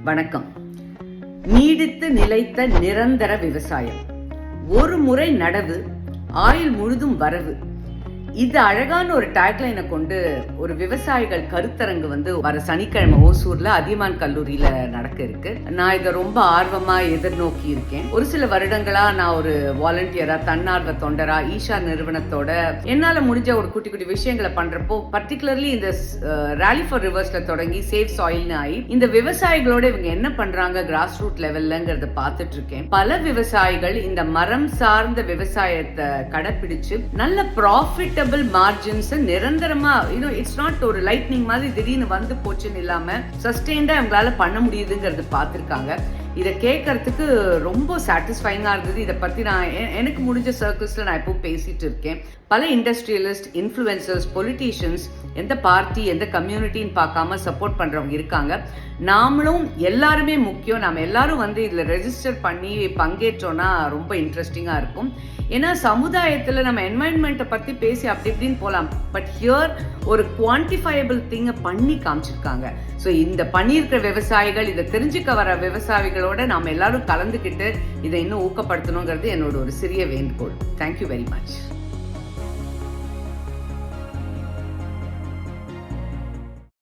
வணக்கம். நீடித்து நிலைத்த நிரந்தர விவசாயம். ஒரு முறை நடவு, ஆயுள் முழுதும் வரவு. இது அழகான ஒரு டேக்லைனை கொண்டு ஒரு விவசாயிகள் கருத்தரங்கு வர சனிக்கிழமை ஓசூர்ல அதியமான் கல்லூரியில நடக்க இருக்கு. நான் இதை ரொம்ப ஆர்வமா எதிர்நோக்கி இருக்கேன். ஒரு சில வருடங்களா நான் ஒரு வாலண்டியரா, தன்னார்வ தொண்டரா ஈஷா நிறுவனத்தோட என்னால முடிஞ்ச ஒரு குட்டி குட்டி விஷயங்களை பண்றப்போ, பர்டிகுலர்லி இந்த ராலி ஃபார் ரிவர்ஸ்ல தொடங்கி சேவ் சாயில்னு ஆகி இந்த விவசாயிகளோட இவங்க என்ன பண்றாங்க கிராஸ் ரூட் லெவல்லங்கிறத பார்த்துட்டு இருக்கேன். பல விவசாயிகள் இந்த மரம் சார்ந்த விவசாயத்தை கடைபிடிச்சு நல்ல ப்ராஃபிட் மார்ஜின்ஸ் நிரந்தரமா, இட்ஸ் நாட் ஒரு லைட்னிங் மாதிரி திடீர்னு வந்து போச்சுன்னு இல்லாம சஸ்டெயின்டா அவங்களால பண்ண முடியுதுங்கிறது பார்த்திருக்காங்க. இதை கேட்கறதுக்கு ரொம்ப சாட்டிஸ்ஃபைங்கா இருந்தது. இதை பத்தி நான் எனக்கு முடிஞ்ச சர்க்கிள்ஸ்ல நான் எப்பவும் பேசிட்டு இருக்கேன். பல இண்டஸ்ட்ரியலிஸ்ட், இன்ஃப்ளூயன்சர்ஸ், பொலிட்டீஷியன்ஸ் எந்த பார்ட்டி எந்த கம்யூனிட்டின்னு பார்க்காம சப்போர்ட் பண்றவங்க இருக்காங்க. நாமளும் எல்லாருமே முக்கியம். நாம எல்லாரும் இதுல ரெஜிஸ்டர் பண்ணி பங்கேற்றோம்னா ரொம்ப இன்ட்ரெஸ்டிங்கா இருக்கும். ஏன்னா சமுதாயத்துல நம்ம என்வாயன்மெண்ட்டை பத்தி பேசி அப்படி இப்படின்னு போலாம், பட் ஹியர் ஒரு குவான்டிஃபையபிள் திங்கை பண்ணி காமிச்சிருக்காங்க. ஸோ இந்த பண்ணியிருக்கிற விவசாயிகள், இதை தெரிஞ்சுக்க வர விவசாயிகளோட நாம எல்லாரும் கலந்துக்கிட்டு இதை இன்னும் ஊக்கப்படுத்தணுங்கிறது என்னோட ஒரு சிறிய வேண்டுகோள். Thank you very much.